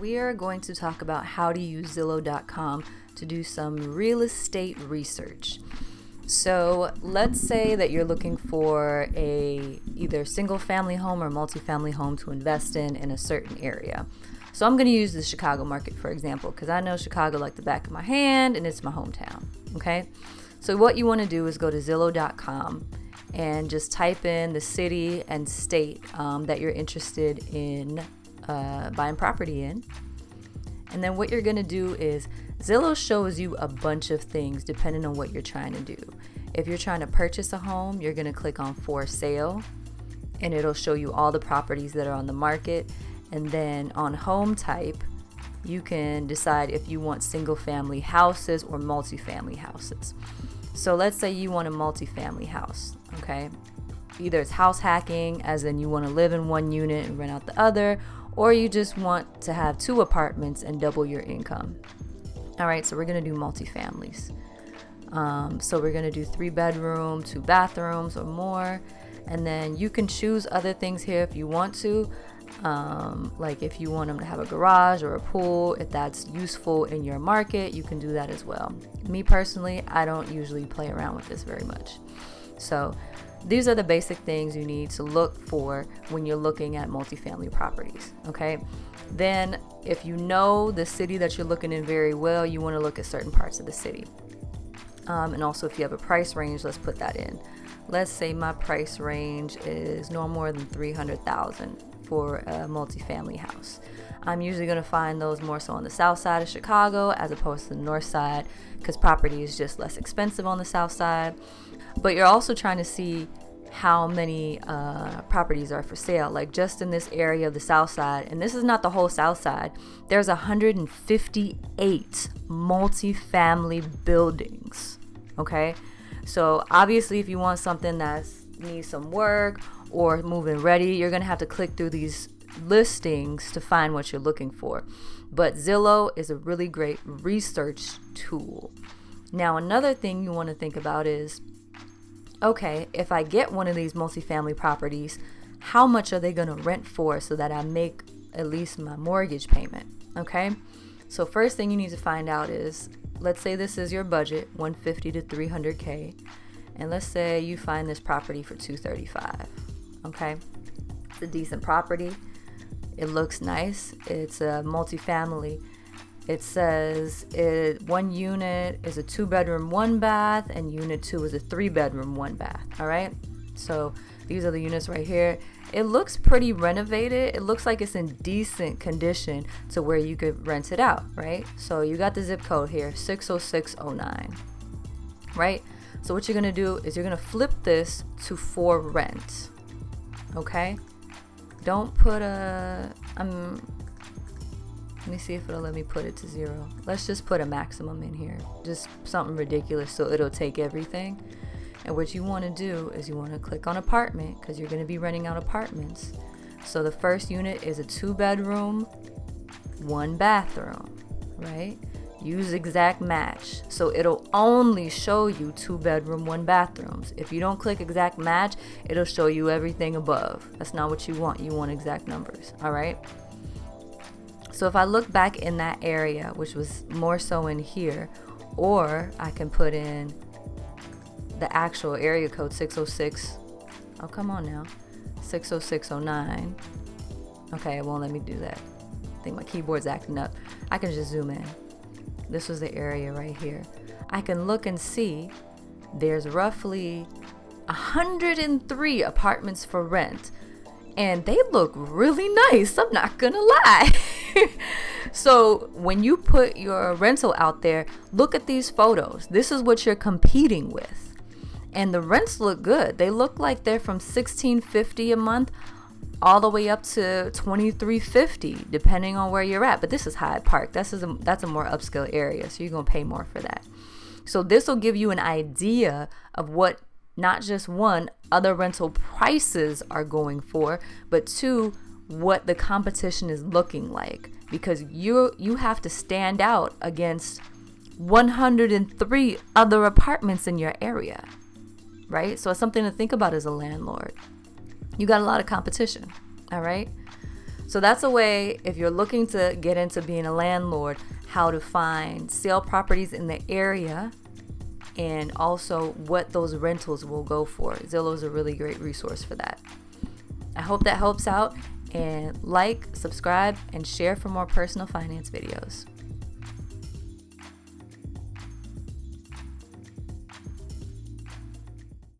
We are going to talk about how to use Zillow.com to do some real estate research. So let's say that you're looking for a either single family home or multifamily home to invest in a certain area. So I'm going to use the Chicago market, for example, because I know Chicago like the back of my hand and it's my hometown. Okay. So what you want to do is go to Zillow.com and just type in the city and state that you're interested in buying property in. And then what you're going to do is Zillow shows you a bunch of things depending on what you're trying to do. If you're trying to purchase a home, you're going to click on for sale and it'll show you all the properties that are on the market. And then on home type, you can decide if you want single family houses or multifamily houses. So let's say you want a multifamily house, okay? Either it's house hacking, as in you want to live in one unit and rent out the other, or you just want to have 2 apartments and double your income. All right, so we're going to do multifamilies. So we're going to do 3 bedroom, 2 bathrooms or more. And then you can choose other things here if you want to. Like if you want them to have a garage or a pool, if that's useful in your market, you can do that as well. Me personally, I don't usually play around with this very much. So these are the basic things you need to look for when you're looking at multifamily properties, okay? Then if you know the city that you're looking in very well, you want to look at certain parts of the city. And also if you have a price range, let's put that in. Let's say my price range is no more than $300,000 for a multifamily house. I'm usually going to find those more so on the south side of Chicago as opposed to the north side because property is just less expensive on the south side. But you're also trying to see how many properties are for sale. Like just in this area of the south side, and this is not the whole south side, there's 158 multifamily buildings. Okay, so obviously if you want something that needs some work or move-in ready, you're gonna have to click through these listings to find what you're looking for. But Zillow is a really great research tool. Now another thing you want to think about is, okay, if I get one of these multifamily properties, how much are they going to rent for so that I make at least my mortgage payment? Okay, so first thing you need to find out is, let's say this is your budget, $150 to $300K, and let's say you find this property for $235. Okay, it's a decent property. It looks nice. It's a multifamily. It says one unit is a 2-bedroom, 1 bath, and unit 2 is a 3-bedroom, 1 bath. All right. So these are the units right here. It looks pretty renovated. It looks like it's in decent condition to where you could rent it out, right? So you got the zip code here, 60609, right? So what you're going to do is you're going to flip this to for rent. Okay. Don't put let me see if it'll let me put it to 0. Let's just put a maximum in here. Just something ridiculous so it'll take everything. And what you want to do is you want to click on apartment because you're going to be renting out apartments. So the first unit is a 2-bedroom, 1 bathroom, right? Use exact match. So it'll only show you 2-bedroom, 1 bathrooms. If you don't click exact match, it'll show you everything above. That's not what you want. You want exact numbers. All right. So if I look back in that area, which was more so in here, or I can put in the actual area code 606. Oh, come on now. 60609. Okay, it won't let me do that. I think my keyboard's acting up. I can just zoom in. This was the area right here. I can look and see there's roughly 103 apartments for rent. And they look really nice. I'm not gonna lie. So when you put your rental out there, look at these photos. This is what you're competing with. And the rents look good. They look like they're from $1,650 a month all the way up to $2,350, depending on where you're at. But this is Hyde Park. That's a more upscale area, so you're gonna pay more for that. So this will give you an idea of what not just one, other rental prices are going for, but 2, what the competition is looking like, because you have to stand out against 103 other apartments in your area, right? So it's something to think about as a landlord. You got a lot of competition, all right? So that's a way, if you're looking to get into being a landlord, how to find sale properties in the area and also what those rentals will go for. Zillow is a really great resource for that. I hope that helps out, and like, subscribe, and share for more personal finance videos.